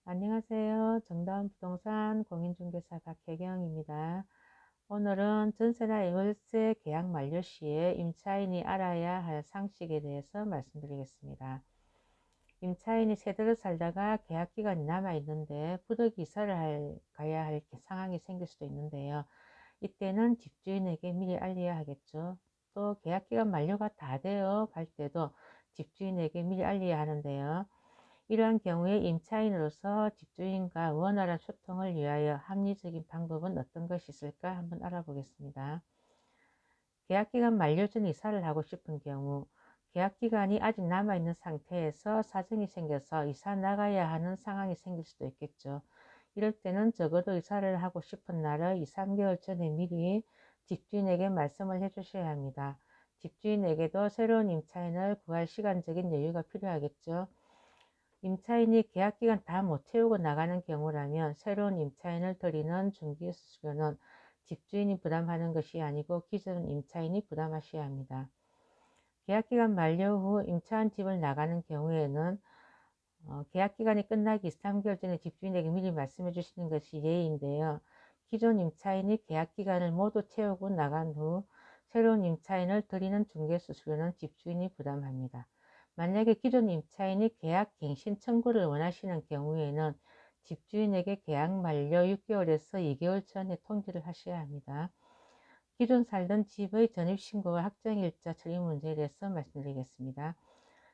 안녕하세요. 정다운 부동산 공인중개사 박혜경입니다. 오늘은 전세나 월세 계약 만료 시에 임차인이 알아야 할 상식에 대해서 말씀드리겠습니다. 임차인이 세대로 살다가 계약 기간이 남아 있는데 부득이 이사를 가야 할 상황이 생길 수도 있는데요. 이때는 집주인에게 미리 알려야 하겠죠. 또 계약 기간 만료가 다 되어 갈 때도 집주인에게 미리 알려야 하는데요. 이러한 경우에 임차인으로서 집주인과 원활한 소통을 위하여 합리적인 방법은 어떤 것이 있을까 한번 알아보겠습니다. 계약기간 만료 전 이사를 하고 싶은 경우, 계약기간이 아직 남아있는 상태에서 사정이 생겨서 이사 나가야 하는 상황이 생길 수도 있겠죠. 이럴 때는 적어도 이사를 하고 싶은 날의 2, 3개월 전에 미리 집주인에게 말씀을 해주셔야 합니다. 집주인에게도 새로운 임차인을 구할 시간적인 여유가 필요하겠죠. 임차인이 계약기간 다 못 채우고 나가는 경우라면 새로운 임차인을 들이는 중개수수료는 집주인이 부담하는 것이 아니고 기존 임차인이 부담하셔야 합니다. 계약기간 만료 후 임차한 집을 나가는 경우에는 계약기간이 끝나기 2, 3개월 전에 집주인에게 미리 말씀해 주시는 것이 예의인데요. 기존 임차인이 계약기간을 모두 채우고 나간 후 새로운 임차인을 들이는 중개수수료는 집주인이 부담합니다. 만약에 기존 임차인이 계약 갱신 청구를 원하시는 경우에는 집주인에게 계약 만료 6개월에서 2개월 전에 통지를 하셔야 합니다. 기존 살던 집의 전입신고와 확정일자 처리 문제에 대해서 말씀드리겠습니다.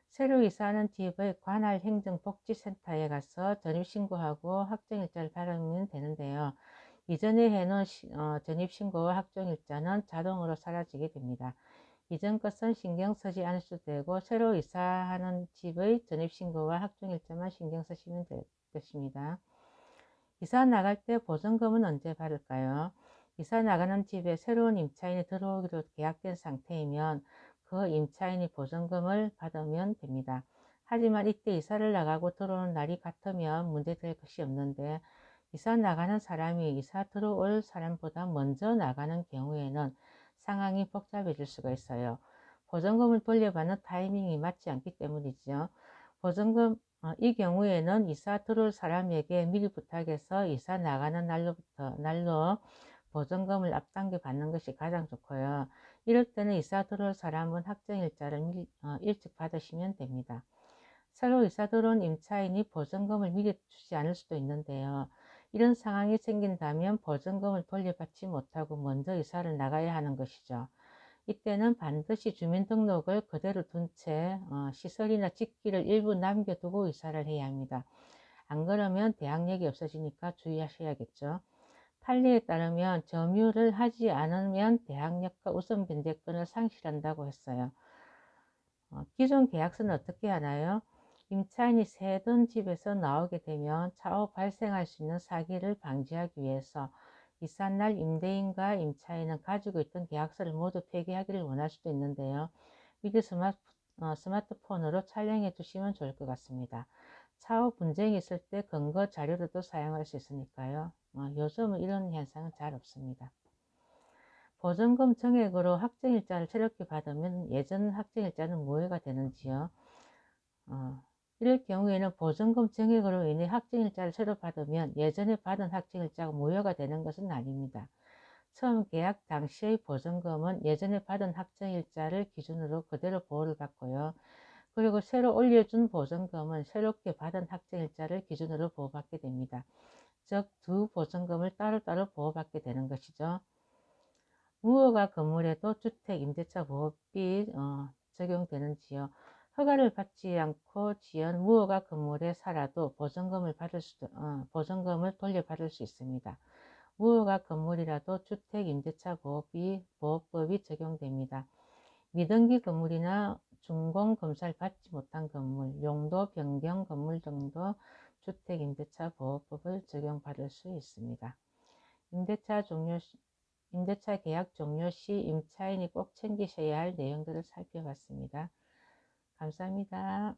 새로 이사하는 집의 관할 행정복지센터에 가서 전입신고하고 확정일자를 받으면 되는데요. 이전에 해놓은 전입신고와 확정일자는 자동으로 사라지게 됩니다. 이전 것은 신경 쓰지 않으셔도 되고 새로 이사하는 집의 전입신고와 확정일자만 신경 쓰시면 될 것입니다. 이사 나갈 때 보증금은 언제 받을까요? 이사 나가는 집에 새로운 임차인이 들어오기로 계약된 상태이면 그 임차인이 보증금을 받으면 됩니다. 하지만 이때 이사를 나가고 들어오는 날이 같으면 문제될 것이 없는데 이사 나가는 사람이 이사 들어올 사람보다 먼저 나가는 경우에는 상황이 복잡해질 수가 있어요. 보증금을 돌려받는 타이밍이 맞지 않기 때문이죠. 이 경우에는 이사 들어올 사람에게 미리 부탁해서 이사 나가는 날로 보증금을 앞당겨 받는 것이 가장 좋고요. 이럴 때는 이사 들어올 사람은 확정일자를 일찍 받으시면 됩니다. 새로 이사 들어온 임차인이 보증금을 미리 주지 않을 수도 있는데요. 이런 상황이 생긴다면 보증금을 돌려받지 못하고 먼저 이사를 나가야 하는 것이죠. 이때는 반드시 주민등록을 그대로 둔 채 시설이나 직기를 일부 남겨두고 이사를 해야 합니다. 안 그러면 대항력이 없어지니까 주의하셔야겠죠. 판례에 따르면 점유를 하지 않으면 대항력과 우선 변제권을 상실한다고 했어요. 기존 계약서는 어떻게 하나요? 임차인이 세던 집에서 나오게 되면 차후 발생할 수 있는 사기를 방지하기 위해서 이삿날 임대인과 임차인은 가지고 있던 계약서를 모두 폐기하기를 원할 수도 있는데요. 미리 스마트폰으로 촬영해 주시면 좋을 것 같습니다. 차후 분쟁이 있을 때 근거 자료로도 사용할 수 있으니까요. 요즘은 이런 현상은 잘 없습니다. 보증금 정액으로 확정일자를 새롭게 받으면 예전 확정일자는 무효가 되는지요? 이럴 경우에는 보증금 정액으로 인해 확정일자를 새로 받으면 예전에 받은 확정일자가 무효가 되는 것은 아닙니다. 처음 계약 당시의 보증금은 예전에 받은 확정일자를 기준으로 그대로 보호를 받고요. 그리고 새로 올려준 보증금은 새롭게 받은 확정일자를 기준으로 보호받게 됩니다. 즉, 두 보증금을 따로따로 보호받게 되는 것이죠. 무허가 건물에도 주택임대차 보호법이 적용되는지요. 허가를 받지 않고 지은 무허가 건물에 살아도 보증금을 돌려받을 수 있습니다. 무허가 건물이라도 주택임대차 보호법이 적용됩니다. 미등기 건물이나 준공검사를 받지 못한 건물, 용도 변경 건물 등도 주택임대차 보호법을 적용받을 수 있습니다. 임대차 계약 종료 시 임차인이 꼭 챙기셔야 할 내용들을 살펴봤습니다. 감사합니다.